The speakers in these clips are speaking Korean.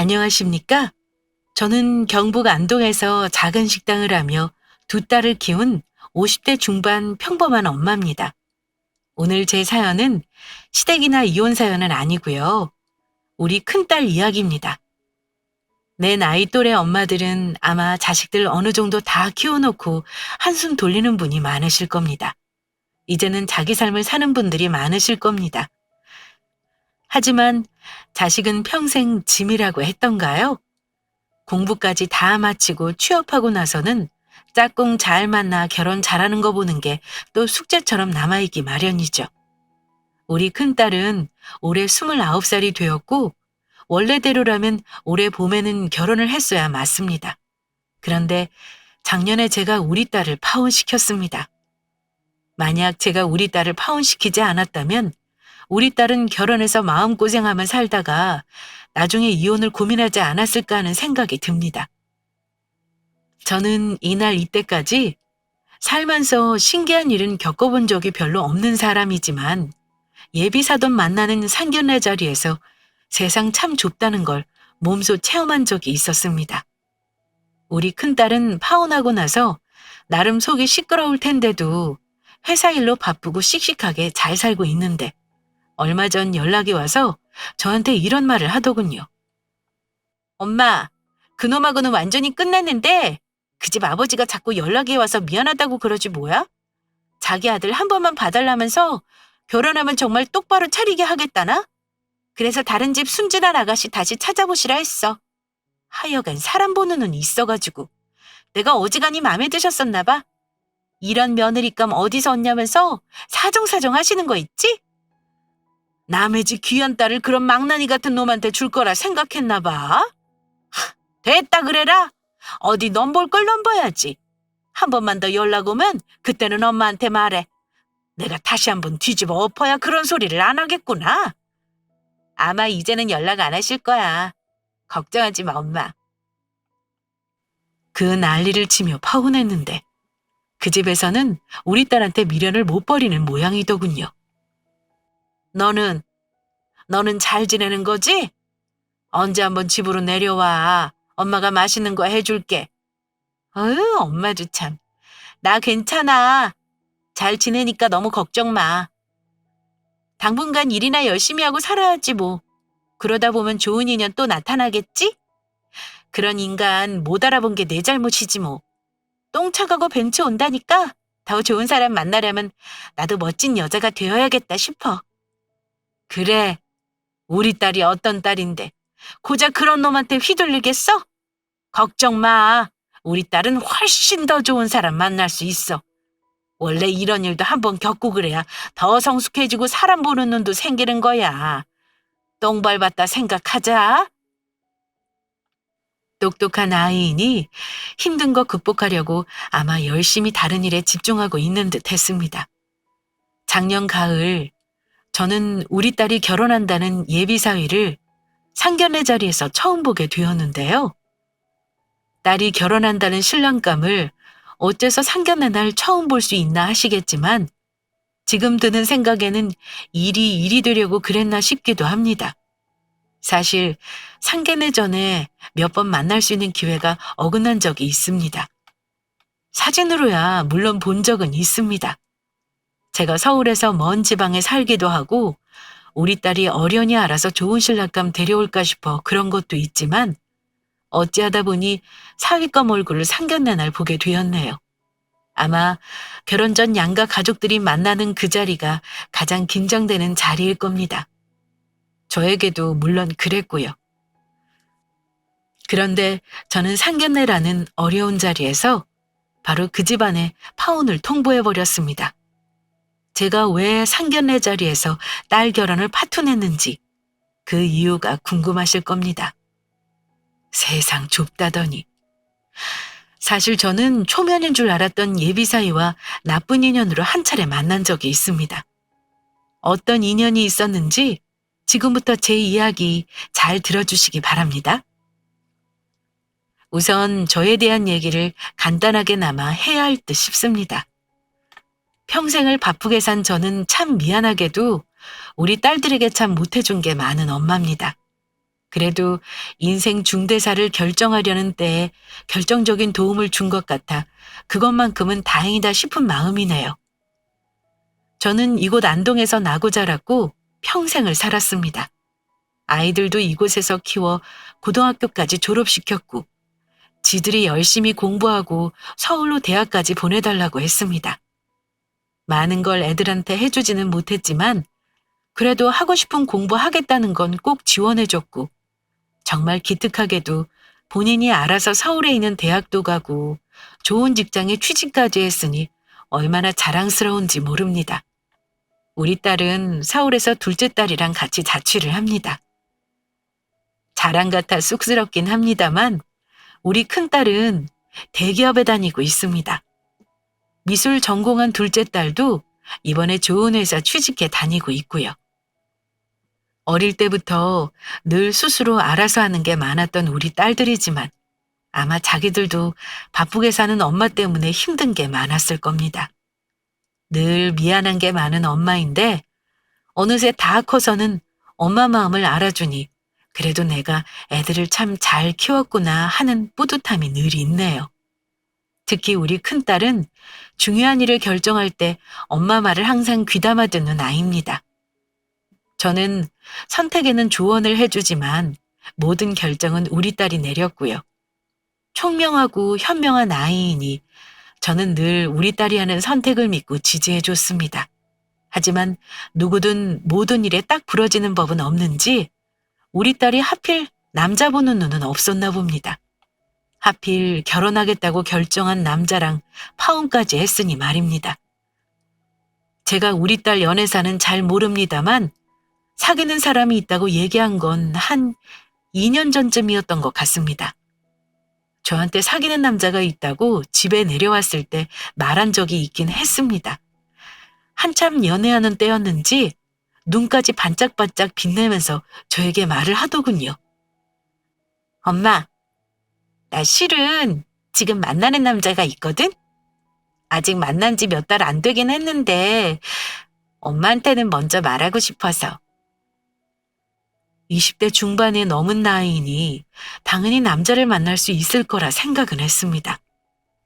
안녕하십니까? 저는 경북 안동에서 작은 식당을 하며 두 딸을 키운 50대 중반 평범한 엄마입니다. 오늘 제 사연은 시댁이나 이혼 사연은 아니고요. 우리 큰딸 이야기입니다. 내 나이 또래 엄마들은 아마 자식들 어느 정도 다 키워놓고 한숨 돌리는 분이 많으실 겁니다. 이제는 자기 삶을 사는 분들이 많으실 겁니다. 하지만 자식은 평생 짐이라고 했던가요? 공부까지 다 마치고 취업하고 나서는 짝꿍 잘 만나 결혼 잘하는 거 보는 게 또 숙제처럼 남아있기 마련이죠. 우리 큰딸은 올해 29살이 되었고 원래대로라면 올해 봄에는 결혼을 했어야 맞습니다. 그런데 작년에 제가 우리 딸을 파혼시켰습니다. 만약 제가 우리 딸을 파혼시키지 않았다면 우리 딸은 결혼해서 마음고생하며 살다가 나중에 이혼을 고민하지 않았을까 하는 생각이 듭니다. 저는 이날 이때까지 살면서 신기한 일은 겪어본 적이 별로 없는 사람이지만 예비사돈 만나는 상견례 자리에서 세상 참 좁다는 걸 몸소 체험한 적이 있었습니다. 우리 큰딸은 파혼하고 나서 나름 속이 시끄러울 텐데도 회사 일로 바쁘고 씩씩하게 잘 살고 있는데 얼마 전 연락이 와서 저한테 이런 말을 하더군요. 엄마, 그놈하고는 완전히 끝났는데 그 집 아버지가 자꾸 연락이 와서 미안하다고 그러지 뭐야? 자기 아들 한 번만 봐달라면서 결혼하면 정말 똑바로 차리게 하겠다나? 그래서 다른 집 순진한 아가씨 다시 찾아보시라 했어. 하여간 사람 보는 눈이 있어가지고 내가 어지간히 마음에 드셨었나 봐. 이런 며느리감 어디서 얻냐면서 사정사정 하시는 거 있지? 남의 집 귀한 딸을 그런 망나니 같은 놈한테 줄 거라 생각했나 봐. 됐다 그래라. 어디 넘볼 걸 넘봐야지. 한 번만 더 연락 오면 그때는 엄마한테 말해. 내가 다시 한번 뒤집어 엎어야 그런 소리를 안 하겠구나. 아마 이제는 연락 안 하실 거야. 걱정하지 마, 엄마. 그 난리를 치며 파혼했는데 그 집에서는 우리 딸한테 미련을 못 버리는 모양이더군요. 너는 잘 지내는 거지? 언제 한번 집으로 내려와. 엄마가 맛있는 거 해줄게. 어휴, 엄마도 참. 나 괜찮아. 잘 지내니까 너무 걱정 마. 당분간 일이나 열심히 하고 살아야지 뭐. 그러다 보면 좋은 인연 또 나타나겠지? 그런 인간 못 알아본 게 내 잘못이지 뭐. 똥 차가고 벤츠 온다니까 더 좋은 사람 만나려면 나도 멋진 여자가 되어야겠다 싶어. 그래, 우리 딸이 어떤 딸인데 고작 그런 놈한테 휘둘리겠어? 걱정 마. 우리 딸은 훨씬 더 좋은 사람 만날 수 있어. 원래 이런 일도 한번 겪고 그래야 더 성숙해지고 사람 보는 눈도 생기는 거야. 똥 밟았다 생각하자. 똑똑한 아이이니 힘든 거 극복하려고 아마 열심히 다른 일에 집중하고 있는 듯 했습니다. 작년 가을 저는 우리 딸이 결혼한다는 예비사위를 상견례 자리에서 처음 보게 되었는데요. 딸이 결혼한다는 신랑감을 어째서 상견례 날 처음 볼 수 있나 하시겠지만 지금 드는 생각에는 일이 되려고 그랬나 싶기도 합니다. 사실 상견례 전에 몇 번 만날 수 있는 기회가 어긋난 적이 있습니다. 사진으로야 물론 본 적은 있습니다. 제가 서울에서 먼 지방에 살기도 하고 우리 딸이 어련히 알아서 좋은 신랑감 데려올까 싶어 그런 것도 있지만 어찌하다 보니 사위감 얼굴을 상견례 날 보게 되었네요. 아마 결혼 전 양가 가족들이 만나는 그 자리가 가장 긴장되는 자리일 겁니다. 저에게도 물론 그랬고요. 그런데 저는 상견례라는 어려운 자리에서 바로 그 집안에 파혼을 통보해버렸습니다. 제가 왜 상견례 자리에서 딸 결혼을 파토냈는지 그 이유가 궁금하실 겁니다. 세상 좁다더니. 사실 저는 초면인 줄 알았던 예비사위와 나쁜 인연으로 한 차례 만난 적이 있습니다. 어떤 인연이 있었는지 지금부터 제 이야기 잘 들어주시기 바랍니다. 우선 저에 대한 얘기를 간단하게나마 해야 할 듯 싶습니다. 평생을 바쁘게 산 저는 참 미안하게도 우리 딸들에게 참 못해준 게 많은 엄마입니다. 그래도 인생 중대사를 결정하려는 때에 결정적인 도움을 준 것 같아 그것만큼은 다행이다 싶은 마음이네요. 저는 이곳 안동에서 나고 자랐고 평생을 살았습니다. 아이들도 이곳에서 키워 고등학교까지 졸업시켰고 지들이 열심히 공부하고 서울로 대학까지 보내달라고 했습니다. 많은 걸 애들한테 해주지는 못했지만 그래도 하고 싶은 공부하겠다는 건 꼭 지원해줬고 정말 기특하게도 본인이 알아서 서울에 있는 대학도 가고 좋은 직장에 취직까지 했으니 얼마나 자랑스러운지 모릅니다. 우리 딸은 서울에서 둘째 딸이랑 같이 자취를 합니다. 자랑 같아 쑥스럽긴 합니다만 우리 큰딸은 대기업에 다니고 있습니다. 미술 전공한 둘째 딸도 이번에 좋은 회사 취직해 다니고 있고요. 어릴 때부터 늘 스스로 알아서 하는 게 많았던 우리 딸들이지만 아마 자기들도 바쁘게 사는 엄마 때문에 힘든 게 많았을 겁니다. 늘 미안한 게 많은 엄마인데 어느새 다 커서는 엄마 마음을 알아주니 그래도 내가 애들을 참 잘 키웠구나 하는 뿌듯함이 늘 있네요. 특히 우리 큰딸은 중요한 일을 결정할 때 엄마 말을 항상 귀담아 듣는 아이입니다. 저는 선택에는 조언을 해주지만 모든 결정은 우리 딸이 내렸고요. 총명하고 현명한 아이이니 저는 늘 우리 딸이 하는 선택을 믿고 지지해줬습니다. 하지만 누구든 모든 일에 딱 부러지는 법은 없는지 우리 딸이 하필 남자 보는 눈은 없었나 봅니다. 하필 결혼하겠다고 결정한 남자랑 파혼까지 했으니 말입니다. 제가 우리 딸 연애사는 잘 모릅니다만 사귀는 사람이 있다고 얘기한 건 한 2년 전쯤이었던 것 같습니다. 저한테 사귀는 남자가 있다고 집에 내려왔을 때 말한 적이 있긴 했습니다. 한참 연애하는 때였는지 눈까지 반짝반짝 빛내면서 저에게 말을 하더군요. 엄마, 나 실은 지금 만나는 남자가 있거든? 아직 만난 지 몇 달 안 되긴 했는데 엄마한테는 먼저 말하고 싶어서. 20대 중반에 넘은 나이이니 당연히 남자를 만날 수 있을 거라 생각은 했습니다.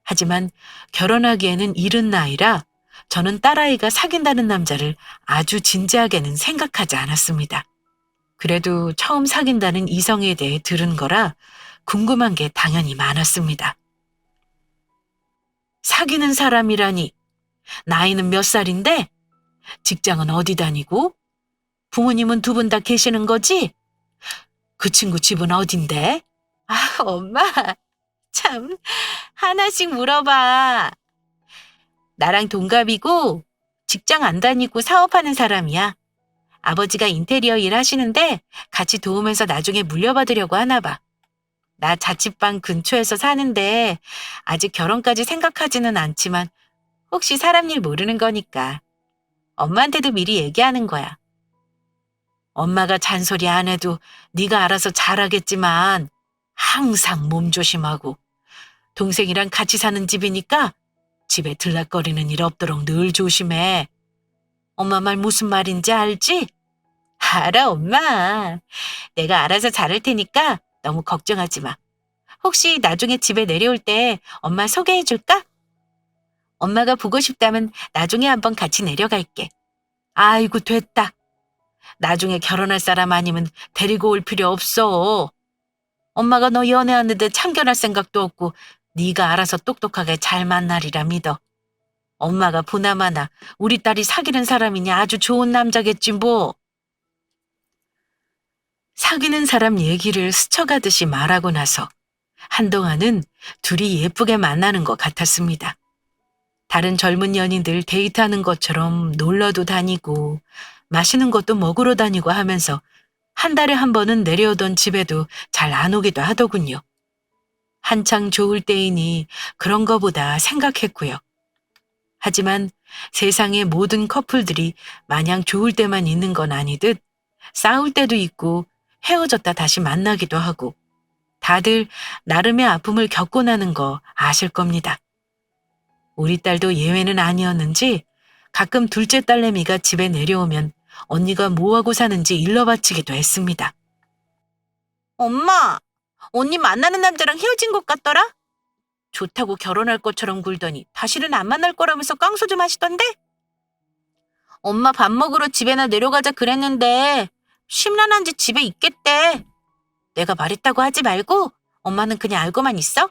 하지만 결혼하기에는 이른 나이라 저는 딸아이가 사귄다는 남자를 아주 진지하게는 생각하지 않았습니다. 그래도 처음 사귄다는 이성에 대해 들은 거라 궁금한 게 당연히 많았습니다. 사귀는 사람이라니 나이는 몇 살인데? 직장은 어디 다니고? 부모님은 두 분 다 계시는 거지? 그 친구 집은 어딘데? 아, 엄마, 참, 하나씩 물어봐. 나랑 동갑이고 직장 안 다니고 사업하는 사람이야. 아버지가 인테리어 일 하시는데 같이 도우면서 나중에 물려받으려고 하나 봐. 나 자취방 근처에서 사는데 아직 결혼까지 생각하지는 않지만 혹시 사람 일 모르는 거니까 엄마한테도 미리 얘기하는 거야. 엄마가 잔소리 안 해도 네가 알아서 잘하겠지만 항상 몸 조심하고 동생이랑 같이 사는 집이니까 집에 들락거리는 일 없도록 늘 조심해. 엄마 말 무슨 말인지 알지? 알아, 엄마. 내가 알아서 잘할 테니까 너무 걱정하지 마. 혹시 나중에 집에 내려올 때 엄마 소개해 줄까? 엄마가 보고 싶다면 나중에 한번 같이 내려갈게. 아이고, 됐다. 나중에 결혼할 사람 아니면 데리고 올 필요 없어. 엄마가 너 연애하는데 참견할 생각도 없고 네가 알아서 똑똑하게 잘 만나리라 믿어. 엄마가 보나마나 우리 딸이 사귀는 사람이니 아주 좋은 남자겠지 뭐. 사귀는 사람 얘기를 스쳐가듯이 말하고 나서 한동안은 둘이 예쁘게 만나는 것 같았습니다. 다른 젊은 연인들 데이트하는 것처럼 놀러도 다니고 맛있는 것도 먹으러 다니고 하면서 한 달에 한 번은 내려오던 집에도 잘 안 오기도 하더군요. 한창 좋을 때이니 그런 거보다 생각했고요. 하지만 세상의 모든 커플들이 마냥 좋을 때만 있는 건 아니듯 싸울 때도 있고 헤어졌다 다시 만나기도 하고 다들 나름의 아픔을 겪고 나는 거 아실 겁니다. 우리 딸도 예외는 아니었는지 가끔 둘째 딸내미가 집에 내려오면 언니가 뭐하고 사는지 일러바치기도 했습니다. 엄마, 언니 만나는 남자랑 헤어진 것 같더라? 좋다고 결혼할 것처럼 굴더니 다시는 안 만날 거라면서 깡소주 마시던데? 엄마 밥 먹으러 집에나 내려가자 그랬는데 심란한지 집에 있겠대. 내가 말했다고 하지 말고 엄마는 그냥 알고만 있어?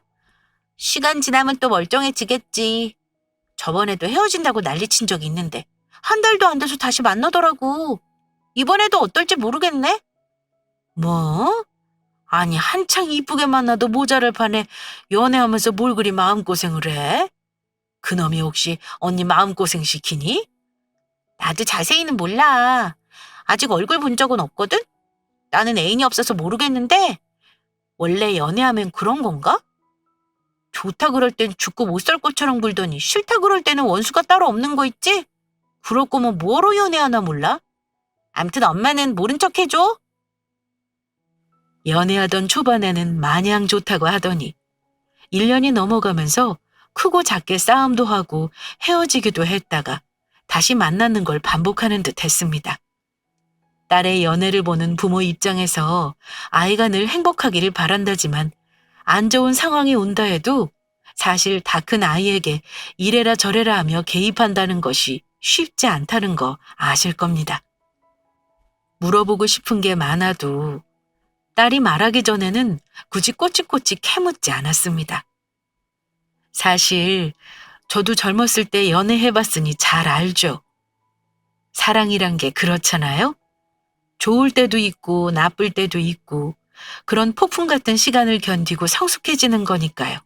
시간 지나면 또 멀쩡해지겠지. 저번에도 헤어진다고 난리친 적이 있는데 한 달도 안 돼서 다시 만나더라고. 이번에도 어떨지 모르겠네. 뭐? 아니 한창 이쁘게 만나도 모자랄 판에 연애하면서 뭘 그리 마음고생을 해? 그놈이 혹시 언니 마음고생 시키니? 나도 자세히는 몰라. 아직 얼굴 본 적은 없거든? 나는 애인이 없어서 모르겠는데 원래 연애하면 그런 건가? 좋다 그럴 땐 죽고 못 살 것처럼 굴더니 싫다 그럴 때는 원수가 따로 없는 거 있지? 그럴 거면 뭐로 연애하나 몰라? 암튼 엄마는 모른 척 해줘. 연애하던 초반에는 마냥 좋다고 하더니 1년이 넘어가면서 크고 작게 싸움도 하고 헤어지기도 했다가 다시 만나는 걸 반복하는 듯 했습니다. 딸의 연애를 보는 부모 입장에서 아이가 늘 행복하기를 바란다지만 안 좋은 상황이 온다 해도 사실 다 큰 아이에게 이래라 저래라 하며 개입한다는 것이 쉽지 않다는 거 아실 겁니다. 물어보고 싶은 게 많아도 딸이 말하기 전에는 굳이 꼬치꼬치 캐묻지 않았습니다. 사실 저도 젊었을 때 연애해봤으니 잘 알죠. 사랑이란 게 그렇잖아요. 좋을 때도 있고 나쁠 때도 있고 그런 폭풍 같은 시간을 견디고 성숙해지는 거니까요.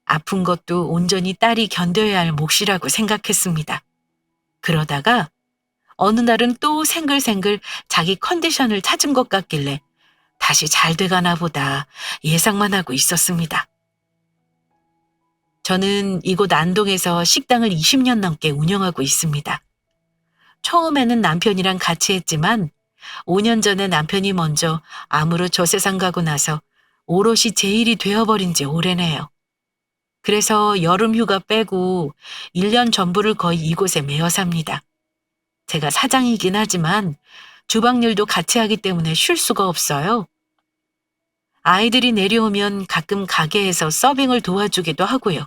아픈 것도 온전히 딸이 견뎌야 할 몫이라고 생각했습니다. 그러다가 어느 날은 또 생글생글 자기 컨디션을 찾은 것 같길래 다시 잘 돼가나 보다 예상만 하고 있었습니다. 저는 이곳 안동에서 식당을 20년 넘게 운영하고 있습니다. 처음에는 남편이랑 같이 했지만 5년 전에 남편이 먼저 암으로 저 세상 가고 나서 오롯이 제 일이 되어버린 지 오래네요. 그래서 여름 휴가 빼고 1년 전부를 거의 이곳에 매여 삽니다. 제가 사장이긴 하지만 주방 일도 같이 하기 때문에 쉴 수가 없어요. 아이들이 내려오면 가끔 가게에서 서빙을 도와주기도 하고요.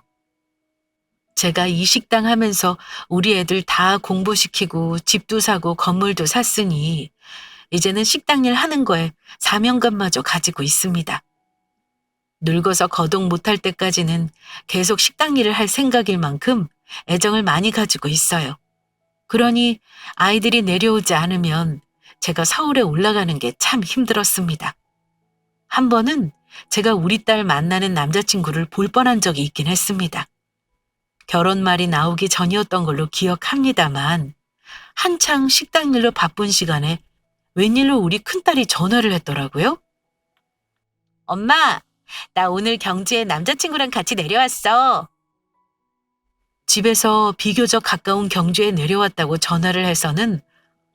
제가 이 식당 하면서 우리 애들 다 공부시키고 집도 사고 건물도 샀으니 이제는 식당 일 하는 거에 사명감마저 가지고 있습니다. 늙어서 거동 못할 때까지는 계속 식당 일을 할 생각일 만큼 애정을 많이 가지고 있어요. 그러니 아이들이 내려오지 않으면 제가 서울에 올라가는 게 참 힘들었습니다. 한 번은 제가 우리 딸 만나는 남자친구를 볼 뻔한 적이 있긴 했습니다. 결혼 말이 나오기 전이었던 걸로 기억합니다만 한창 식당 일로 바쁜 시간에 웬일로 우리 큰딸이 전화를 했더라고요. 엄마, 나 오늘 경주에 남자친구랑 같이 내려왔어. 집에서 비교적 가까운 경주에 내려왔다고 전화를 해서는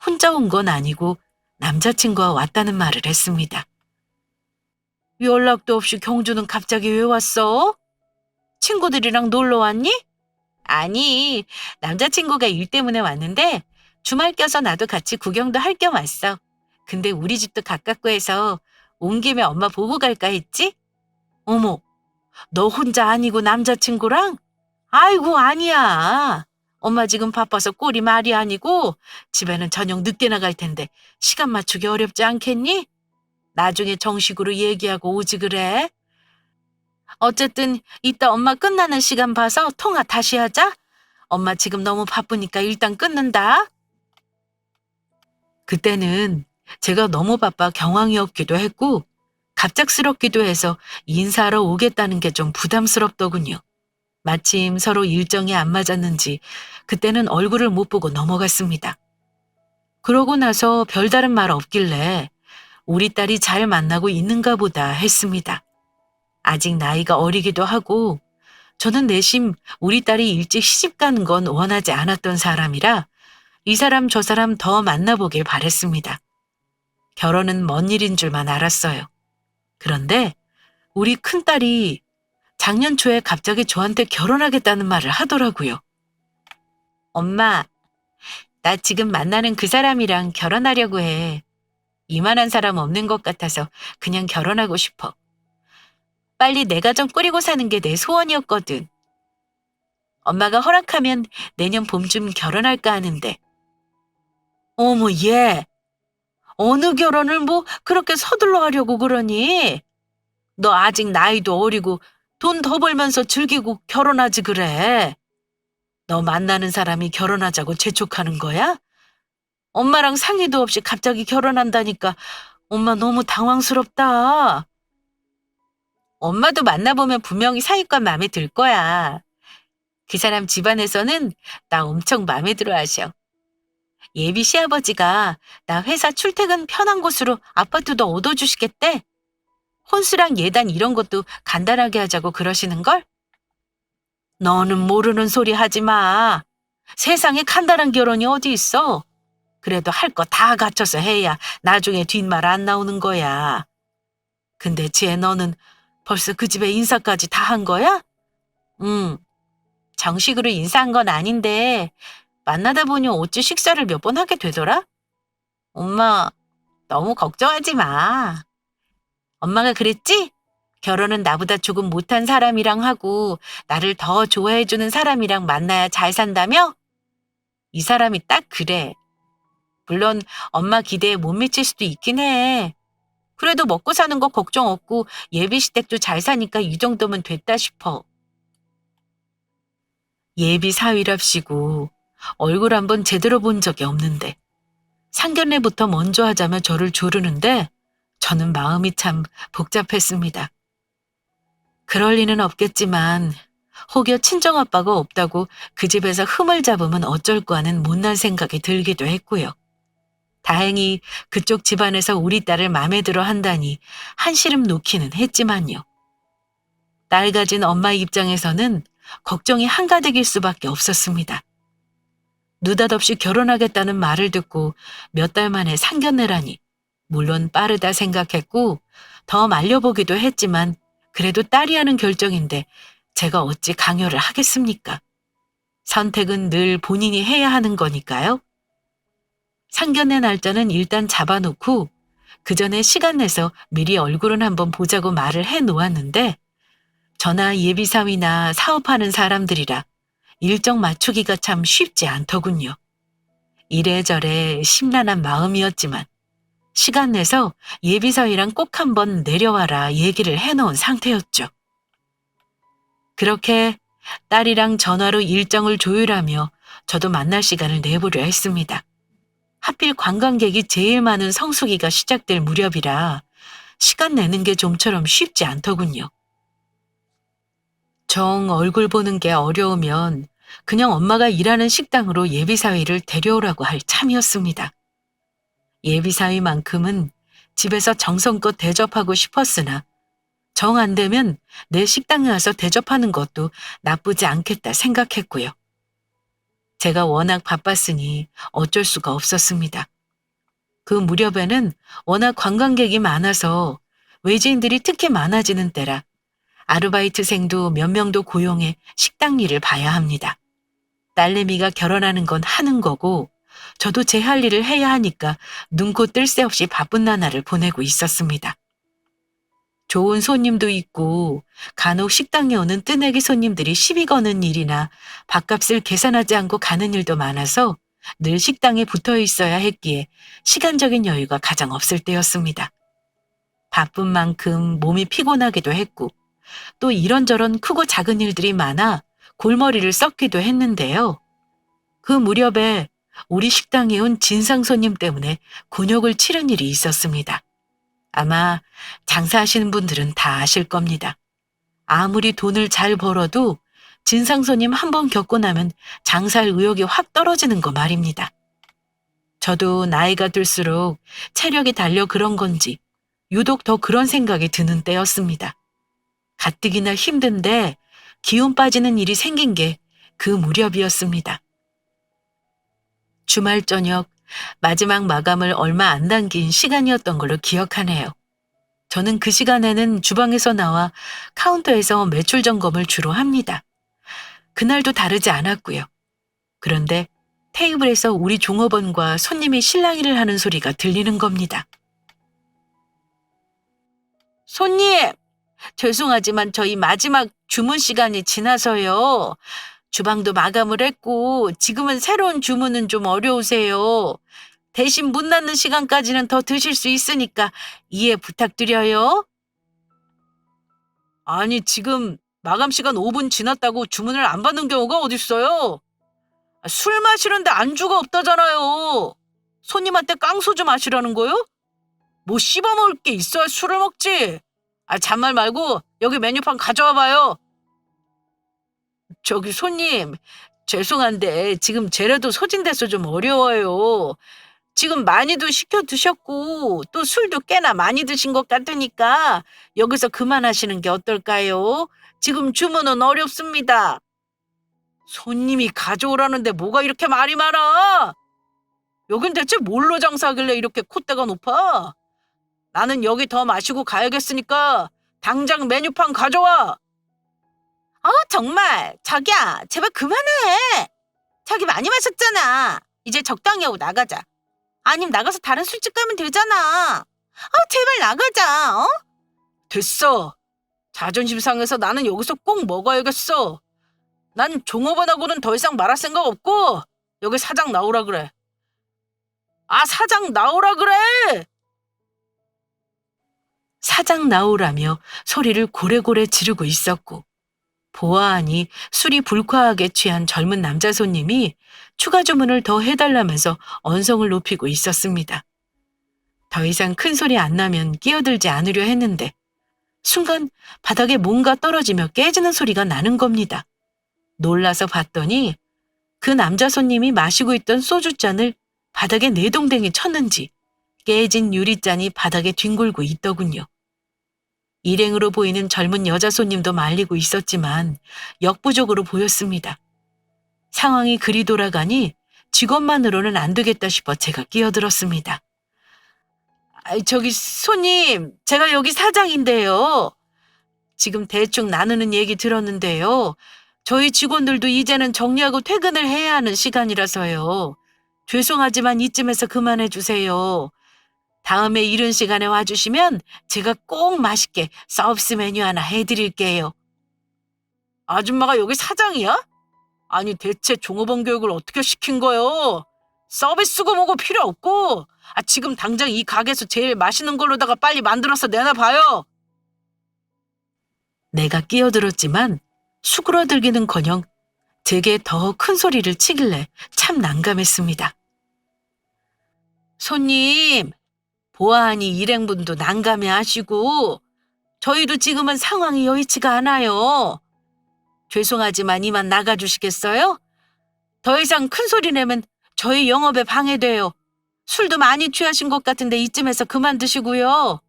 혼자 온 건 아니고 남자친구와 왔다는 말을 했습니다. 연락도 없이 경주는 갑자기 왜 왔어? 친구들이랑 놀러 왔니? 아니, 남자친구가 일 때문에 왔는데 주말 껴서 나도 같이 구경도 할 겸 왔어. 근데 우리 집도 가깝고 해서 온 김에 엄마 보고 갈까 했지? 어머, 너 혼자 아니고 남자친구랑? 아이고, 아니야. 엄마 지금 바빠서 꼴이 말이 아니고 집에는 저녁 늦게 나갈 텐데 시간 맞추기 어렵지 않겠니? 나중에 정식으로 얘기하고 오지 그래. 어쨌든 이따 엄마 끝나는 시간 봐서 통화 다시 하자. 엄마 지금 너무 바쁘니까 일단 끊는다. 그때는 제가 너무 바빠 경황이 없기도 했고 갑작스럽기도 해서 인사하러 오겠다는 게 좀 부담스럽더군요. 마침 서로 일정이 안 맞았는지 그때는 얼굴을 못 보고 넘어갔습니다. 그러고 나서 별다른 말 없길래 우리 딸이 잘 만나고 있는가 보다 했습니다. 아직 나이가 어리기도 하고 저는 내심 우리 딸이 일찍 시집 가는 건 원하지 않았던 사람이라 이 사람 저 사람 더 만나보길 바랬습니다. 결혼은 먼 일인 줄만 알았어요. 그런데 우리 큰딸이 작년 초에 갑자기 저한테 결혼하겠다는 말을 하더라고요. 엄마, 나 지금 만나는 그 사람이랑 결혼하려고 해. 이만한 사람 없는 것 같아서 그냥 결혼하고 싶어. 빨리 내 가정 꾸리고 사는 게 내 소원이었거든. 엄마가 허락하면 내년 봄쯤 결혼할까 하는데. 어머, 얘. 어느 결혼을 뭐 그렇게 서둘러 하려고 그러니? 너 아직 나이도 어리고 돈 더 벌면서 즐기고 결혼하지 그래. 너 만나는 사람이 결혼하자고 재촉하는 거야? 엄마랑 상의도 없이 갑자기 결혼한다니까 엄마 너무 당황스럽다. 엄마도 만나보면 분명히 사위과 마음에 들 거야. 그 사람 집안에서는 나 엄청 마음에 들어 하셔. 예비 시아버지가 나 회사 출퇴근 편한 곳으로 아파트도 얻어주시겠대. 혼수랑 예단 이런 것도 간단하게 하자고 그러시는걸? 너는 모르는 소리 하지 마. 세상에 간단한 결혼이 어디 있어. 그래도 할 거 다 갖춰서 해야 나중에 뒷말 안 나오는 거야. 근데 쟤 너는 벌써 그 집에 인사까지 다 한 거야? 응. 정식으로 인사한 건 아닌데 만나다 보니 어찌 식사를 몇 번 하게 되더라? 엄마, 너무 걱정하지 마. 엄마가 그랬지? 결혼은 나보다 조금 못한 사람이랑 하고 나를 더 좋아해주는 사람이랑 만나야 잘 산다며? 이 사람이 딱 그래. 물론 엄마 기대에 못 미칠 수도 있긴 해. 그래도 먹고 사는 거 걱정 없고 예비 시댁도 잘 사니까 이 정도면 됐다 싶어. 예비 사위랍시고 얼굴 한번 제대로 본 적이 없는데 상견례부터 먼저 하자며 저를 조르는데 저는 마음이 참 복잡했습니다. 그럴 리는 없겠지만 혹여 친정아빠가 없다고 그 집에서 흠을 잡으면 어쩔 거 하는 못난 생각이 들기도 했고요. 다행히 그쪽 집안에서 우리 딸을 마음에 들어 한다니 한시름 놓기는 했지만요. 딸 가진 엄마 입장에서는 걱정이 한가득일 수밖에 없었습니다. 느닷없이 결혼하겠다는 말을 듣고 몇 달 만에 상견례라니 물론 빠르다 생각했고 더 말려보기도 했지만 그래도 딸이 하는 결정인데 제가 어찌 강요를 하겠습니까? 선택은 늘 본인이 해야 하는 거니까요. 상견례 날짜는 일단 잡아놓고 그 전에 시간 내서 미리 얼굴은 한번 보자고 말을 해놓았는데 저나 예비사위나 사업하는 사람들이라 일정 맞추기가 참 쉽지 않더군요. 이래저래 심란한 마음이었지만 시간 내서 예비사위랑 꼭 한번 내려와라 얘기를 해놓은 상태였죠. 그렇게 딸이랑 전화로 일정을 조율하며 저도 만날 시간을 내보려 했습니다. 하필 관광객이 제일 많은 성수기가 시작될 무렵이라 시간 내는 게 좀처럼 쉽지 않더군요. 정 얼굴 보는 게 어려우면 그냥 엄마가 일하는 식당으로 예비사위를 데려오라고 할 참이었습니다. 예비사위만큼은 집에서 정성껏 대접하고 싶었으나 정 안 되면 내 식당에 와서 대접하는 것도 나쁘지 않겠다 생각했고요. 제가 워낙 바빴으니 어쩔 수가 없었습니다. 그 무렵에는 워낙 관광객이 많아서 외지인들이 특히 많아지는 때라 아르바이트생도 몇 명도 고용해 식당 일을 봐야 합니다. 딸내미가 결혼하는 건 하는 거고 저도 제 할 일을 해야 하니까 눈코 뜰 새 없이 바쁜 나날을 보내고 있었습니다. 좋은 손님도 있고 간혹 식당에 오는 뜨내기 손님들이 시비 거는 일이나 밥값을 계산하지 않고 가는 일도 많아서 늘 식당에 붙어 있어야 했기에 시간적인 여유가 가장 없을 때였습니다. 바쁜 만큼 몸이 피곤하기도 했고 또 이런저런 크고 작은 일들이 많아 골머리를 썩기도 했는데요. 그 무렵에 우리 식당에 온 진상 손님 때문에 곤욕을 치른 일이 있었습니다. 아마 장사하시는 분들은 다 아실 겁니다. 아무리 돈을 잘 벌어도 진상 손님 한 번 겪고 나면 장사할 의욕이 확 떨어지는 거 말입니다. 저도 나이가 들수록 체력이 달려 그런 건지 유독 더 그런 생각이 드는 때였습니다. 가뜩이나 힘든데 기운 빠지는 일이 생긴 게 그 무렵이었습니다. 주말 저녁 마지막 마감을 얼마 안 남긴 시간이었던 걸로 기억하네요. 저는 그 시간에는 주방에서 나와 카운터에서 매출 점검을 주로 합니다. 그날도 다르지 않았고요. 그런데 테이블에서 우리 종업원과 손님이 실랑이를 하는 소리가 들리는 겁니다. 손님, 죄송하지만 저희 마지막 주문 시간이 지나서요. 주방도 마감을 했고 지금은 새로운 주문은 좀 어려우세요. 대신 문 닫는 시간까지는 더 드실 수 있으니까 이해 부탁드려요. 아니, 지금 마감 시간 5분 지났다고 주문을 안 받는 경우가 어딨어요? 술 마시는데 안주가 없다잖아요. 손님한테 깡소주 마시라는 거요? 뭐 씹어먹을 게 있어야 술을 먹지. 잔말 말고 여기 메뉴판 가져와 봐요. 저기 손님, 죄송한데 지금 재료도 소진돼서 좀 어려워요. 지금 많이도 시켜 드셨고 또 술도 꽤나 많이 드신 것 같으니까 여기서 그만하시는 게 어떨까요? 지금 주문은 어렵습니다. 손님이 가져오라는데 뭐가 이렇게 말이 많아? 여긴 대체 뭘로 장사하길래 이렇게 콧대가 높아? 나는 여기 더 마시고 가야겠으니까 당장 메뉴판 가져와. 정말. 자기야, 제발 그만해. 자기 많이 마셨잖아. 이제 적당히 하고 나가자. 아님 나가서 다른 술집 가면 되잖아. 제발 나가자. 됐어. 자존심 상해서 나는 여기서 꼭 먹어야겠어. 난 종업원하고는 더 이상 말할 생각 없고 여기 사장 나오라 그래. 사장 나오라 그래! 사장 나오라며 소리를 고래고래 지르고 있었고 보아하니 술이 불쾌하게 취한 젊은 남자 손님이 추가 주문을 더 해달라면서 언성을 높이고 있었습니다. 더 이상 큰 소리 안 나면 끼어들지 않으려 했는데 순간 바닥에 뭔가 떨어지며 깨지는 소리가 나는 겁니다. 놀라서 봤더니 그 남자 손님이 마시고 있던 소주잔을 바닥에 내동댕이 쳤는지 깨진 유리잔이 바닥에 뒹굴고 있더군요. 일행으로 보이는 젊은 여자 손님도 말리고 있었지만 역부족으로 보였습니다. 상황이 그리 돌아가니 직원만으로는 안 되겠다 싶어 제가 끼어들었습니다. 저기 손님, 제가 여기 사장인데요. 지금 대충 나누는 얘기 들었는데요. 저희 직원들도 이제는 정리하고 퇴근을 해야 하는 시간이라서요. 죄송하지만 이쯤에서 그만해 주세요. 다음에 이른 시간에 와주시면 제가 꼭 맛있게 서비스 메뉴 하나 해드릴게요. 아줌마가 여기 사장이야? 아니 대체 종업원 교육을 어떻게 시킨 거요? 서비스고 뭐고 필요 없고 지금 당장 이 가게에서 제일 맛있는 걸로다가 빨리 만들어서 내놔봐요. 내가 끼어들었지만 수그러들기는커녕 제게 더 큰 소리를 치길래 참 난감했습니다. 손님, 보아하니 일행분도 난감해하시고 저희도 지금은 상황이 여의치가 않아요. 죄송하지만 이만 나가주시겠어요? 더 이상 큰 소리 내면 저희 영업에 방해돼요. 술도 많이 취하신 것 같은데 이쯤에서 그만 드시고요.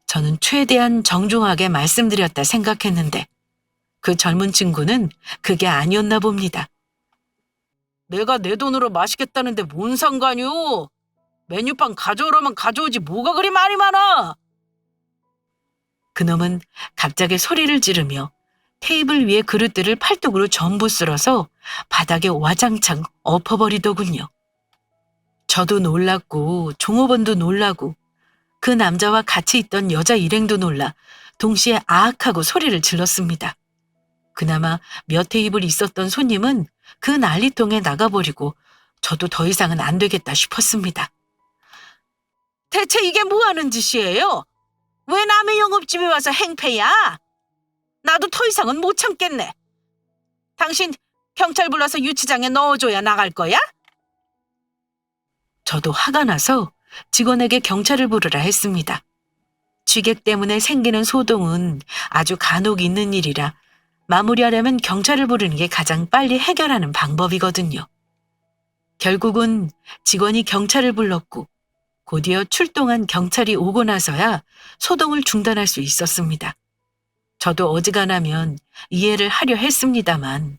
저는 최대한 정중하게 말씀드렸다 생각했는데 그 젊은 친구는 그게 아니었나 봅니다. 내가 내 돈으로 마시겠다는데 뭔 상관이오? 메뉴판 가져오라면 가져오지 뭐가 그리 말이 많아? 그놈은 갑자기 소리를 지르며 테이블 위에 그릇들을 팔뚝으로 전부 쓸어서 바닥에 와장창 엎어버리더군요. 저도 놀랐고 종업원도 놀라고 그 남자와 같이 있던 여자 일행도 놀라 동시에 아악하고 소리를 질렀습니다. 그나마 몇 테이블 있었던 손님은 그 난리통에 나가버리고 저도 더 이상은 안 되겠다 싶었습니다. 대체 이게 뭐 하는 짓이에요? 왜 남의 영업집에 와서 행패야? 나도 더 이상은 못 참겠네. 당신 경찰 불러서 유치장에 넣어줘야 나갈 거야? 저도 화가 나서 직원에게 경찰을 부르라 했습니다. 취객 때문에 생기는 소동은 아주 간혹 있는 일이라 마무리하려면 경찰을 부르는 게 가장 빨리 해결하는 방법이거든요. 결국은 직원이 경찰을 불렀고 곧이어 출동한 경찰이 오고 나서야 소동을 중단할 수 있었습니다. 저도 어지간하면 이해를 하려 했습니다만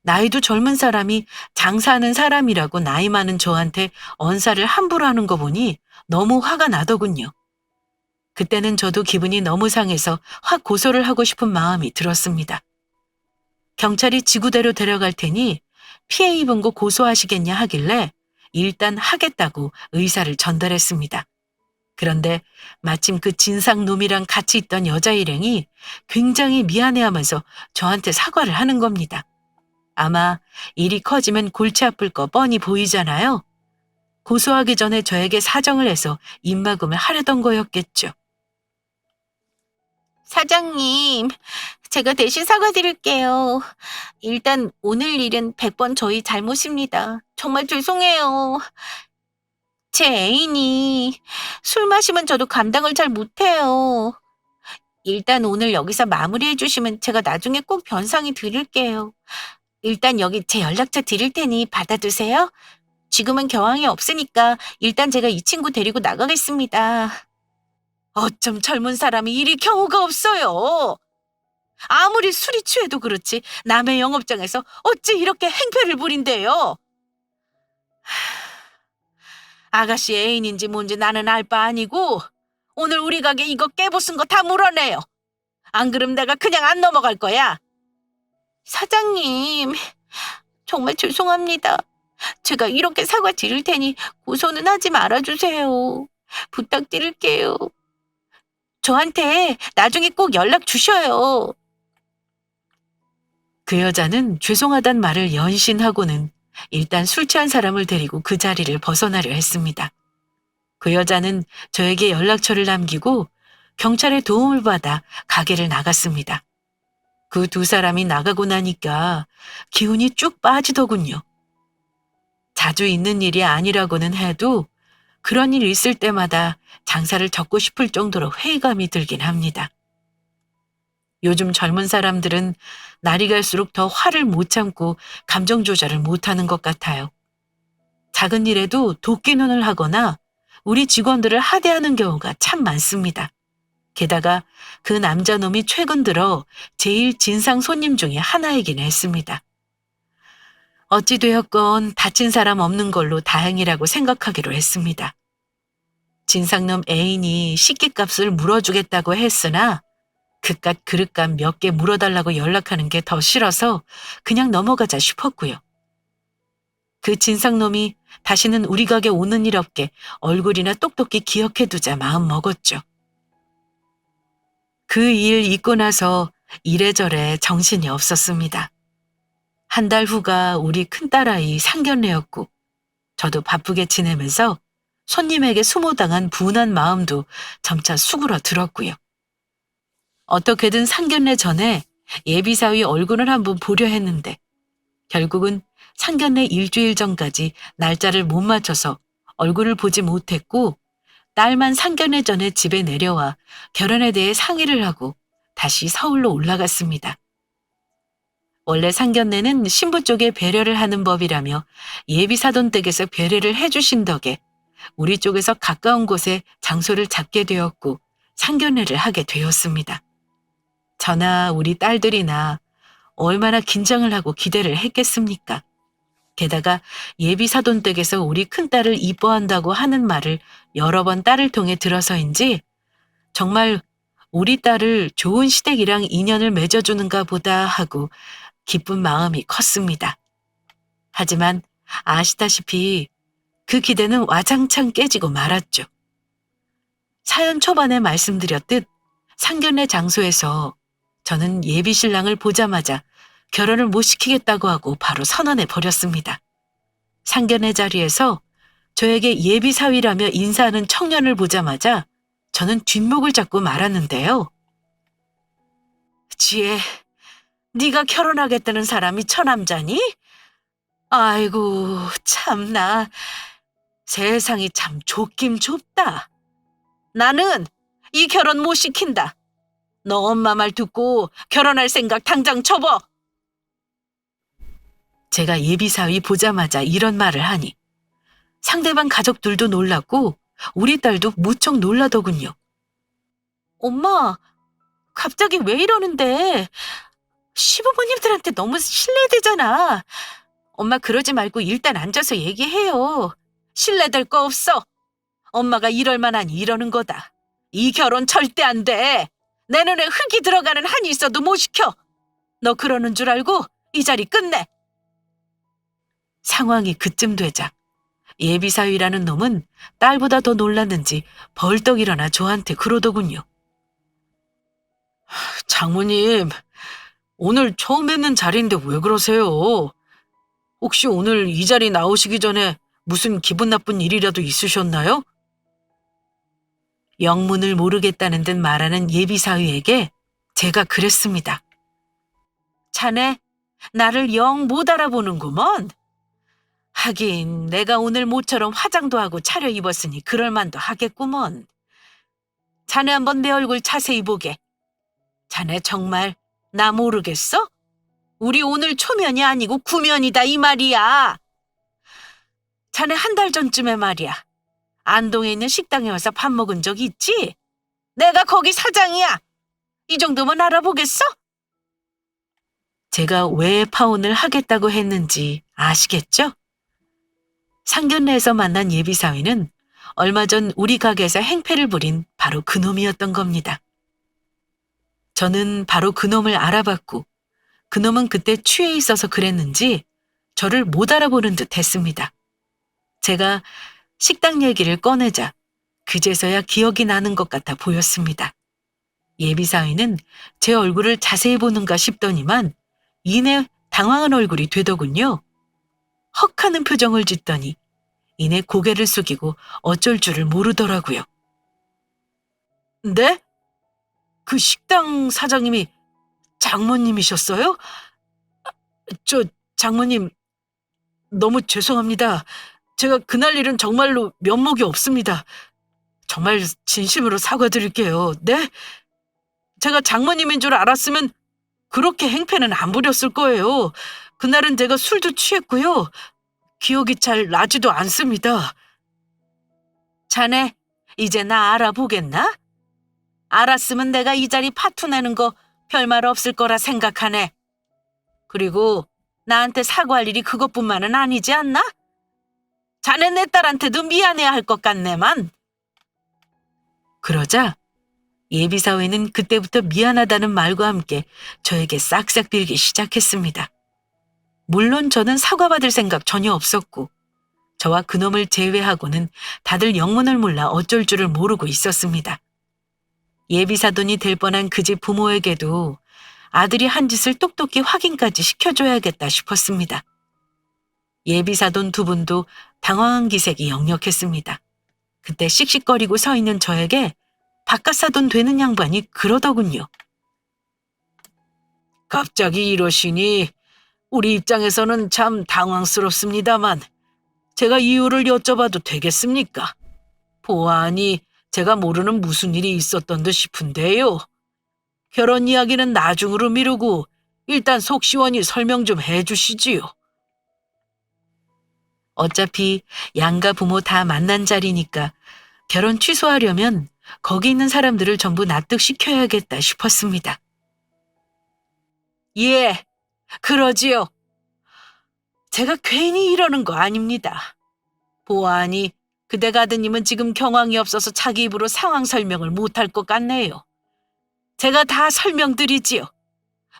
나이도 젊은 사람이 장사하는 사람이라고 나이 많은 저한테 언사를 함부로 하는 거 보니 너무 화가 나더군요. 그때는 저도 기분이 너무 상해서 확 고소를 하고 싶은 마음이 들었습니다. 경찰이 지구대로 데려갈 테니 피해 입은 거 고소하시겠냐 하길래 일단 하겠다고 의사를 전달했습니다. 그런데 마침 그 진상놈이랑 같이 있던 여자 일행이 굉장히 미안해하면서 저한테 사과를 하는 겁니다. 아마 일이 커지면 골치 아플 거 뻔히 보이잖아요. 고소하기 전에 저에게 사정을 해서 입막음을 하려던 거였겠죠. 사장님, 제가 대신 사과드릴게요. 일단 오늘 일은 100번 저희 잘못입니다. 정말 죄송해요. 제 애인이 술 마시면 저도 감당을 잘 못해요. 일단 오늘 여기서 마무리해 주시면 제가 나중에 꼭 변상이 드릴게요. 일단 여기 제 연락처 드릴 테니 받아두세요. 지금은 겨황이 없으니까 일단 제가 이 친구 데리고 나가겠습니다. 어쩜 젊은 사람이 이리 경우가 없어요. 아무리 술이 취해도 그렇지 남의 영업장에서 어찌 이렇게 행패를 부린대요. 아가씨 애인인지 뭔지 나는 알 바 아니고 오늘 우리 가게 이거 깨부순 거 다 물어내요. 안 그럼 내가 그냥 안 넘어갈 거야. 사장님, 정말 죄송합니다. 제가 이렇게 사과 드릴 테니 고소는 하지 말아주세요. 부탁드릴게요. 저한테 나중에 꼭 연락 주셔요. 그 여자는 죄송하단 말을 연신하고는 일단 술 취한 사람을 데리고 그 자리를 벗어나려 했습니다. 그 여자는 저에게 연락처를 남기고 경찰의 도움을 받아 가게를 나갔습니다. 그 두 사람이 나가고 나니까 기운이 쭉 빠지더군요. 자주 있는 일이 아니라고는 해도 그런 일 있을 때마다 장사를 접고 싶을 정도로 회의감이 들긴 합니다. 요즘 젊은 사람들은 날이 갈수록 더 화를 못 참고 감정 조절을 못하는 것 같아요. 작은 일에도 도끼눈을 하거나 우리 직원들을 하대하는 경우가 참 많습니다. 게다가 그 남자놈이 최근 들어 제일 진상 손님 중에 하나이긴 했습니다. 어찌되었건 다친 사람 없는 걸로 다행이라고 생각하기로 했습니다. 진상놈 애인이 식기값을 물어주겠다고 했으나 그깟 그릇값 몇 개 물어달라고 연락하는 게 더 싫어서 그냥 넘어가자 싶었고요. 그 진상놈이 다시는 우리 가게 오는 일 없게 얼굴이나 똑똑히 기억해두자 마음 먹었죠. 그 일 있고 나서 이래저래 정신이 없었습니다. 한 달 후가 우리 큰딸아이 상견례였고 저도 바쁘게 지내면서 손님에게 수모당한 분한 마음도 점차 수그러들었고요. 어떻게든 상견례 전에 예비사위 얼굴을 한번 보려 했는데 결국은 상견례 일주일 전까지 날짜를 못 맞춰서 얼굴을 보지 못했고 딸만 상견례 전에 집에 내려와 결혼에 대해 상의를 하고 다시 서울로 올라갔습니다. 원래 상견례는 신부 쪽에 배려를 하는 법이라며 예비사돈 댁에서 배려를 해주신 덕에 우리 쪽에서 가까운 곳에 장소를 잡게 되었고 상견례를 하게 되었습니다. 저나 우리 딸들이나 얼마나 긴장을 하고 기대를 했겠습니까? 게다가 예비사돈 댁에서 우리 큰딸을 이뻐한다고 하는 말을 여러 번 딸을 통해 들어서인지 정말 우리 딸을 좋은 시댁이랑 인연을 맺어주는가 보다 하고 기쁜 마음이 컸습니다. 하지만 아시다시피 그 기대는 와장창 깨지고 말았죠. 사연 초반에 말씀드렸듯 상견례 장소에서 저는 예비 신랑을 보자마자 결혼을 못 시키겠다고 하고 바로 선언해 버렸습니다. 상견례 자리에서 저에게 예비 사위라며 인사하는 청년을 보자마자 저는 뒷목을 잡고 말았는데요. 지혜, 네가 결혼하겠다는 사람이 처남자니? 아이고, 참나. 세상이 참 좁긴 좁다. 나는 이 결혼 못 시킨다. 너 엄마 말 듣고 결혼할 생각 당장 접어. 제가 예비사위 보자마자 이런 말을 하니 상대방 가족들도 놀랐고 우리 딸도 무척 놀라더군요. 엄마, 갑자기 왜 이러는데? 시부모님들한테 너무 실례되잖아. 엄마 그러지 말고 일단 앉아서 얘기해요. 실례될 거 없어. 엄마가 이럴 만하니 이러는 거다. 이 결혼 절대 안 돼. 내 눈에 흙이 들어가는 한이 있어도 못 시켜. 너 그러는 줄 알고 이 자리 끝내. 상황이 그쯤 되자 예비사위라는 놈은 딸보다 더 놀랐는지 벌떡 일어나 저한테 그러더군요. 장모님, 오늘 처음 뵙는 자리인데 왜 그러세요? 혹시 오늘 이 자리 나오시기 전에 무슨 기분 나쁜 일이라도 있으셨나요? 영문을 모르겠다는 듯 말하는 예비사위에게 제가 그랬습니다. 자네, 나를 영 못 알아보는구먼. 하긴 내가 오늘 모처럼 화장도 하고 차려입었으니 그럴만도 하겠구먼. 자네 한번 내 얼굴 자세히 보게. 자네 정말 나 모르겠어? 우리 오늘 초면이 아니고 구면이다 이 말이야. 자네 한 달 전쯤에 말이야. 안동에 있는 식당에 와서 밥 먹은 적 있지? 내가 거기 사장이야. 이 정도면 알아보겠어? 제가 왜 파혼을 하겠다고 했는지 아시겠죠? 상견례에서 만난 예비사위는 얼마 전 우리 가게에서 행패를 부린 바로 그놈이었던 겁니다. 저는 바로 그놈을 알아봤고 그놈은 그때 취해 있어서 그랬는지 저를 못 알아보는 듯 했습니다. 제가 식당 얘기를 꺼내자 그제서야 기억이 나는 것 같아 보였습니다. 예비사위는 제 얼굴을 자세히 보는가 싶더니만 이내 당황한 얼굴이 되더군요. 헉 하는 표정을 짓더니 이내 고개를 숙이고 어쩔 줄을 모르더라고요. 네? 그 식당 사장님이 장모님이셨어요? 저 장모님 너무 죄송합니다. 제가 그날 일은 정말로 면목이 없습니다. 정말 진심으로 사과드릴게요. 네? 제가 장모님인 줄 알았으면 그렇게 행패는 안 부렸을 거예요. 그날은 제가 술도 취했고요. 기억이 잘 나지도 않습니다. 자네, 이제 나 알아보겠나? 알았으면 내가 이 자리 파투 내는 거 별말 없을 거라 생각하네. 그리고 나한테 사과할 일이 그것뿐만은 아니지 않나? 자네 내 딸한테도 미안해야 할 것 같네만. 그러자 예비사위는 그때부터 미안하다는 말과 함께 저에게 싹싹 빌기 시작했습니다. 물론 저는 사과받을 생각 전혀 없었고 저와 그놈을 제외하고는 다들 영문을 몰라 어쩔 줄을 모르고 있었습니다. 예비사돈이 될 뻔한 그 집 부모에게도 아들이 한 짓을 똑똑히 확인까지 시켜줘야겠다 싶었습니다. 예비사돈 두 분도 당황한 기색이 역력했습니다. 그때 씩씩거리고 서 있는 저에게 바깥사돈 되는 양반이 그러더군요. 갑자기 이러시니 우리 입장에서는 참 당황스럽습니다만 제가 이유를 여쭤봐도 되겠습니까? 보아하니 제가 모르는 무슨 일이 있었던 듯 싶은데요. 결혼 이야기는 나중으로 미루고 일단 속 시원히 설명 좀 해주시지요. 어차피 양가 부모 다 만난 자리니까 결혼 취소하려면 거기 있는 사람들을 전부 납득시켜야겠다 싶었습니다. 예, 그러지요. 제가 괜히 이러는 거 아닙니다. 보아하니 그대 가드님은 지금 경황이 없어서 자기 입으로 상황 설명을 못할 것 같네요. 제가 다 설명드리지요.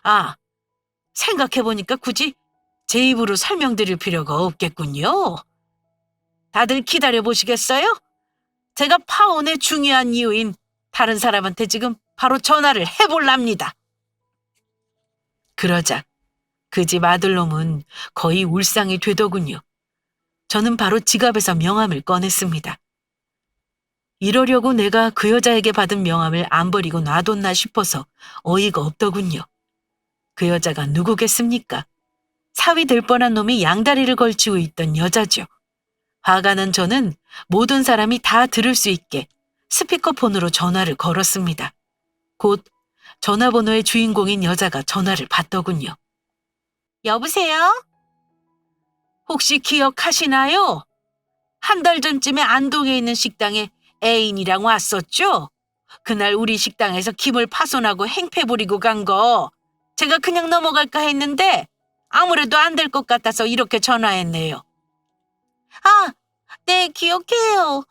아, 생각해보니까 굳이 제 입으로 설명드릴 필요가 없겠군요. 다들 기다려보시겠어요? 제가 파혼의 중요한 이유인 다른 사람한테 지금 바로 전화를 해볼랍니다. 그러자 그 집 아들놈은 거의 울상이 되더군요. 저는 바로 지갑에서 명함을 꺼냈습니다. 이러려고 내가 그 여자에게 받은 명함을 안 버리고 놔뒀나 싶어서 어이가 없더군요. 그 여자가 누구겠습니까? 사위 될 뻔한 놈이 양다리를 걸치고 있던 여자죠. 화가 난 저는 모든 사람이 다 들을 수 있게 스피커폰으로 전화를 걸었습니다. 곧 전화번호의 주인공인 여자가 전화를 받더군요. 여보세요? 혹시 기억하시나요? 한 달 전쯤에 안동에 있는 식당에 애인이랑 왔었죠? 그날 우리 식당에서 김을 파손하고 행패 부리고 간 거 제가 그냥 넘어갈까 했는데 아무래도 안 될 것 같아서 이렇게 전화했네요. 아, 네, 기억해요.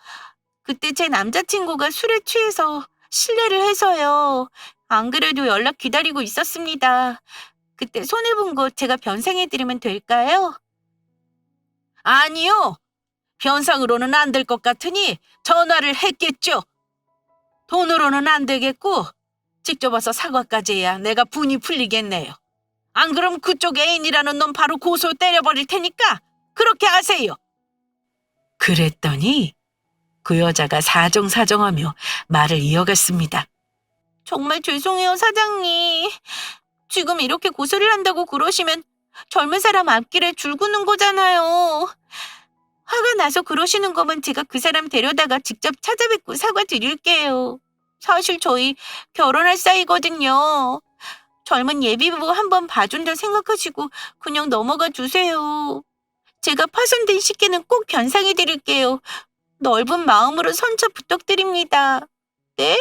그때 제 남자친구가 술에 취해서 실례를 해서요. 안 그래도 연락 기다리고 있었습니다. 그때 손해본 거 제가 변상해드리면 될까요? 아니요. 변상으로는 안 될 것 같으니 전화를 했겠죠. 돈으로는 안 되겠고 직접 와서 사과까지 해야 내가 분이 풀리겠네요. 안 그럼 그쪽 애인이라는 놈 바로 고소 때려버릴 테니까 그렇게 하세요. 그랬더니 그 여자가 사정사정하며 말을 이어갔습니다. 정말 죄송해요, 사장님. 지금 이렇게 고소를 한다고 그러시면 젊은 사람 앞길에 줄 긋는 거잖아요. 화가 나서 그러시는 거면 제가 그 사람 데려다가 직접 찾아뵙고 사과드릴게요. 사실 저희 결혼할 사이거든요. 젊은 예비부부 한번 봐준다 생각하시고 그냥 넘어가 주세요. 제가 파손된 식기는 꼭 변상해 드릴게요. 넓은 마음으로 선처 부탁드립니다. 네?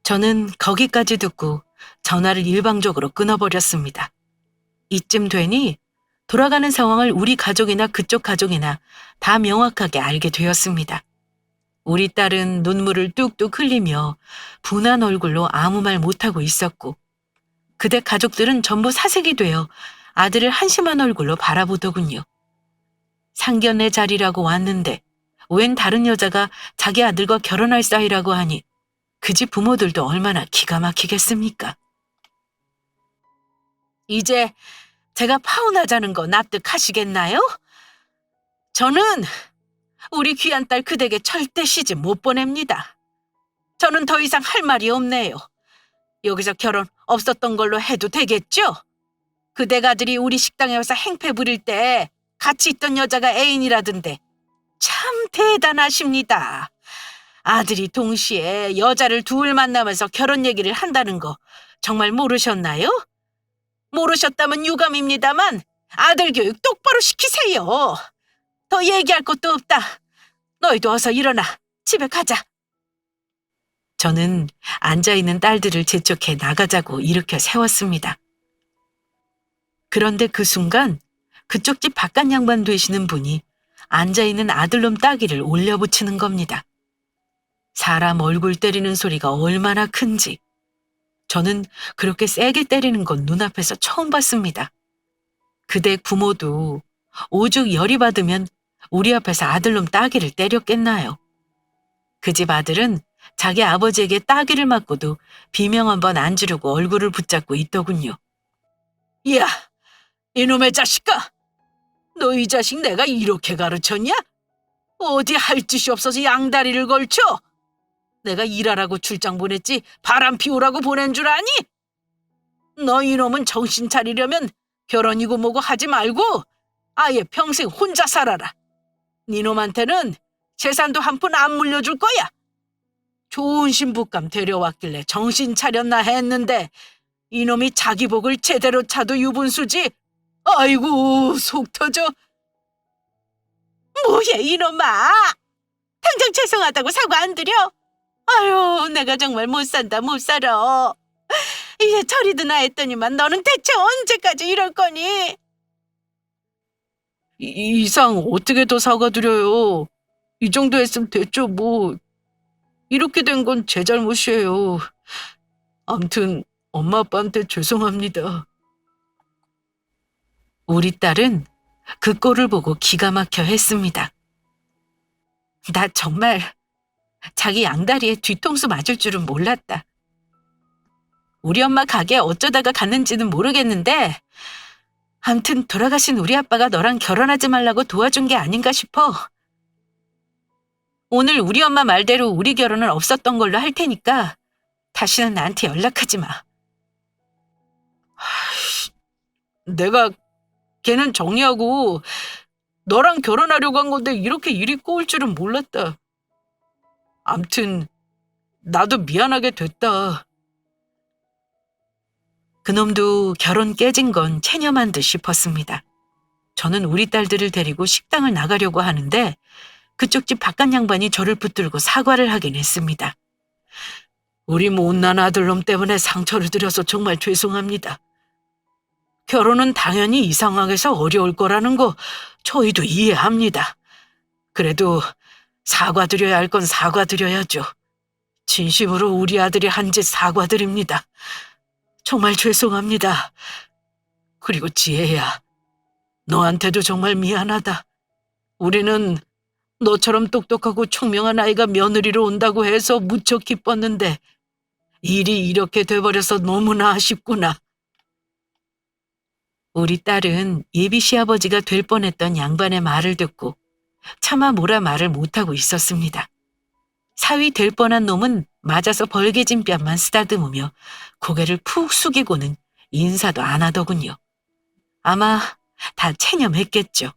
저는 거기까지 듣고 전화를 일방적으로 끊어버렸습니다. 이쯤 되니 돌아가는 상황을 우리 가족이나 그쪽 가족이나 다 명확하게 알게 되었습니다. 우리 딸은 눈물을 뚝뚝 흘리며 분한 얼굴로 아무 말 못하고 있었고 그대 가족들은 전부 사색이 되어 아들을 한심한 얼굴로 바라보더군요. 상견례 자리라고 왔는데 웬 다른 여자가 자기 아들과 결혼할 사이라고 하니 그 집 부모들도 얼마나 기가 막히겠습니까? 이제 제가 파혼하자는 거 납득하시겠나요? 저는 우리 귀한 딸 그대에게 절대 시집 못 보냅니다. 저는 더 이상 할 말이 없네요. 여기서 결혼 없었던 걸로 해도 되겠죠? 그대 아들이 우리 식당에 와서 행패 부릴 때 같이 있던 여자가 애인이라던데 참 대단하십니다. 아들이 동시에 여자를 둘 만나면서 결혼 얘기를 한다는 거 정말 모르셨나요? 모르셨다면 유감입니다만 아들 교육 똑바로 시키세요. 더 얘기할 것도 없다. 너희도 어서 일어나. 집에 가자. 저는 앉아있는 딸들을 재촉해 나가자고 일으켜 세웠습니다. 그런데 그 순간 그쪽 집 바깥 양반 되시는 분이 앉아있는 아들놈 따귀를 올려붙이는 겁니다. 사람 얼굴 때리는 소리가 얼마나 큰지 저는 그렇게 세게 때리는 건 눈앞에서 처음 봤습니다. 그대 부모도 오죽 열이 받으면 우리 앞에서 아들놈 따귀를 때렸겠나요? 그 집 아들은 자기 아버지에게 따귀를 맞고도 비명 한번 안 지르고 얼굴을 붙잡고 있더군요. 야, 이놈의 자식아! 너 이 자식 내가 이렇게 가르쳤냐? 어디 할 짓이 없어서 양다리를 걸쳐? 내가 일하라고 출장 보냈지 바람 피우라고 보낸 줄 아니? 너 이놈은 정신 차리려면 결혼이고 뭐고 하지 말고 아예 평생 혼자 살아라. 니놈한테는 재산도 한 푼 안 물려줄 거야. 좋은 신부감 데려왔길래 정신 차렸나 했는데 이놈이 자기 복을 제대로 차도 유분수지. 아이고 속 터져. 뭐야 이놈아. 당장 죄송하다고 사과 안 드려? 아유 내가 정말 못 산다 못 살아. 이제 저리 드나 했더니만 너는 대체 언제까지 이럴 거니? 이상 어떻게 더 사과드려요. 이 정도 했으면 됐죠 뭐. 이렇게 된 건 제 잘못이에요. 암튼 엄마 아빠한테 죄송합니다. 우리 딸은 그 꼴을 보고 기가 막혀 했습니다. 나 정말 자기 양다리에 뒤통수 맞을 줄은 몰랐다. 우리 엄마 가게 어쩌다가 갔는지는 모르겠는데 암튼 돌아가신 우리 아빠가 너랑 결혼하지 말라고 도와준 게 아닌가 싶어. 오늘 우리 엄마 말대로 우리 결혼은 없었던 걸로 할 테니까 다시는 나한테 연락하지 마. 내가 걔는 정리하고 너랑 결혼하려고 한 건데 이렇게 일이 꼬일 줄은 몰랐다. 암튼 나도 미안하게 됐다. 그놈도 결혼 깨진 건 체념한 듯 싶었습니다. 저는 우리 딸들을 데리고 식당을 나가려고 하는데 그쪽 집 바깥 양반이 저를 붙들고 사과를 하긴 했습니다. 우리 못난 아들놈 때문에 상처를 드려서 정말 죄송합니다. 결혼은 당연히 이 상황에서 어려울 거라는 거 저희도 이해합니다. 그래도 사과드려야 할 건 사과드려야죠. 진심으로 우리 아들이 한 짓 사과드립니다. 정말 죄송합니다. 그리고 지혜야, 너한테도 정말 미안하다. 우리는 너처럼 똑똑하고 총명한 아이가 며느리로 온다고 해서 무척 기뻤는데 일이 이렇게 돼버려서 너무나 아쉽구나. 우리 딸은 예비 시아버지가 될 뻔했던 양반의 말을 듣고 차마 뭐라 말을 못하고 있었습니다. 사위 될 뻔한 놈은 맞아서 벌개진 뺨만 쓰다듬으며 고개를 푹 숙이고는 인사도 안 하더군요. 아마 다 체념했겠죠.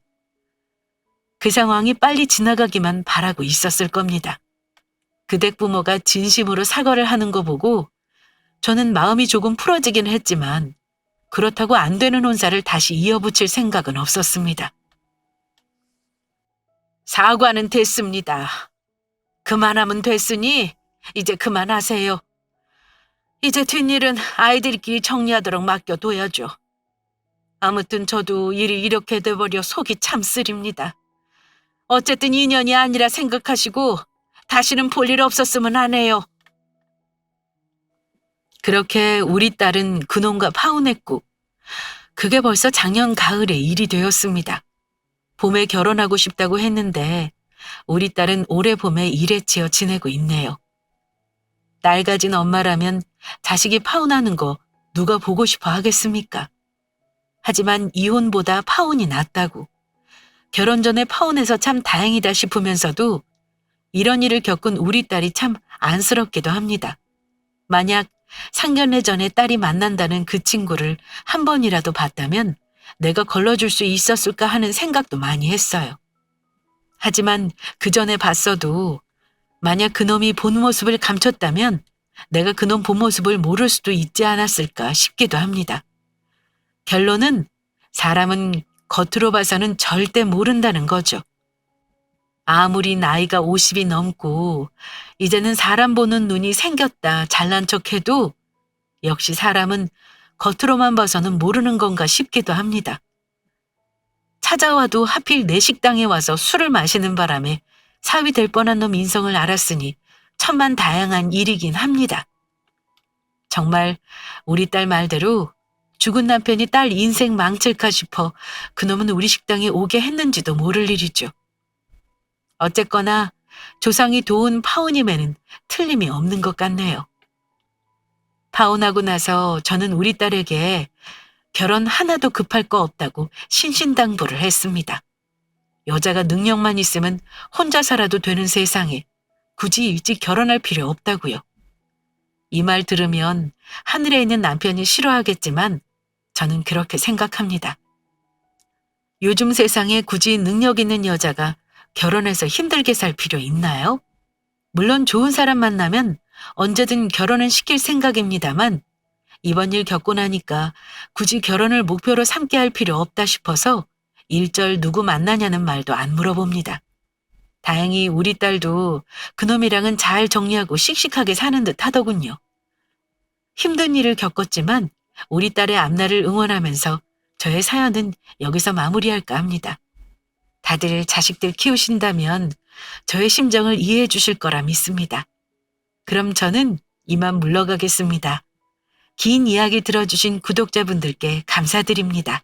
그 상황이 빨리 지나가기만 바라고 있었을 겁니다. 그댁 부모가 진심으로 사과를 하는 거 보고 저는 마음이 조금 풀어지긴 했지만 그렇다고 안 되는 혼사를 다시 이어붙일 생각은 없었습니다. 사과는 됐습니다. 그만하면 됐으니 이제 그만하세요. 이제 뒷일은 아이들끼리 정리하도록 맡겨둬야죠. 아무튼 저도 일이 이렇게 돼버려 속이 참 쓰립니다. 어쨌든 인연이 아니라 생각하시고 다시는 볼 일 없었으면 하네요. 그렇게 우리 딸은 그놈과 파혼했고 그게 벌써 작년 가을의 일이 되었습니다. 봄에 결혼하고 싶다고 했는데 우리 딸은 올해 봄에 일에 치여 지내고 있네요. 딸 가진 엄마라면 자식이 파혼하는 거 누가 보고 싶어 하겠습니까? 하지만 이혼보다 파혼이 낫다고 결혼 전에 파혼해서 참 다행이다 싶으면서도 이런 일을 겪은 우리 딸이 참 안쓰럽기도 합니다. 만약 상견례 전에 딸이 만난다는 그 친구를 한 번이라도 봤다면 내가 걸러줄 수 있었을까 하는 생각도 많이 했어요. 하지만 그 전에 봤어도 만약 그놈이 본 모습을 감췄다면 내가 그놈 본 모습을 모를 수도 있지 않았을까 싶기도 합니다. 결론은 사람은 겉으로 봐서는 절대 모른다는 거죠. 아무리 나이가 50이 넘고 이제는 사람 보는 눈이 생겼다 잘난 척해도 역시 사람은 겉으로만 봐서는 모르는 건가 싶기도 합니다. 찾아와도 하필 내 식당에 와서 술을 마시는 바람에 사위 될 뻔한 놈 인성을 알았으니 천만 다양한 일이긴 합니다. 정말 우리 딸 말대로 죽은 남편이 딸 인생 망칠까 싶어 그놈은 우리 식당에 오게 했는지도 모를 일이죠. 어쨌거나 조상이 도운 파혼임에는 틀림이 없는 것 같네요. 파혼하고 나서 저는 우리 딸에게 결혼 하나도 급할 거 없다고 신신당부를 했습니다. 여자가 능력만 있으면 혼자 살아도 되는 세상에 굳이 일찍 결혼할 필요 없다고요. 이 말 들으면 하늘에 있는 남편이 싫어하겠지만 저는 그렇게 생각합니다. 요즘 세상에 굳이 능력 있는 여자가 결혼해서 힘들게 살 필요 있나요? 물론 좋은 사람 만나면 언제든 결혼은 시킬 생각입니다만 이번 일 겪고 나니까 굳이 결혼을 목표로 삼게 할 필요 없다 싶어서 일절 누구 만나냐는 말도 안 물어봅니다. 다행히 우리 딸도 그놈이랑은 잘 정리하고 씩씩하게 사는 듯 하더군요. 힘든 일을 겪었지만 우리 딸의 앞날을 응원하면서 저의 사연은 여기서 마무리할까 합니다. 다들 자식들 키우신다면 저의 심정을 이해해 주실 거라 믿습니다. 그럼 저는 이만 물러가겠습니다. 긴 이야기 들어주신 구독자분들께 감사드립니다.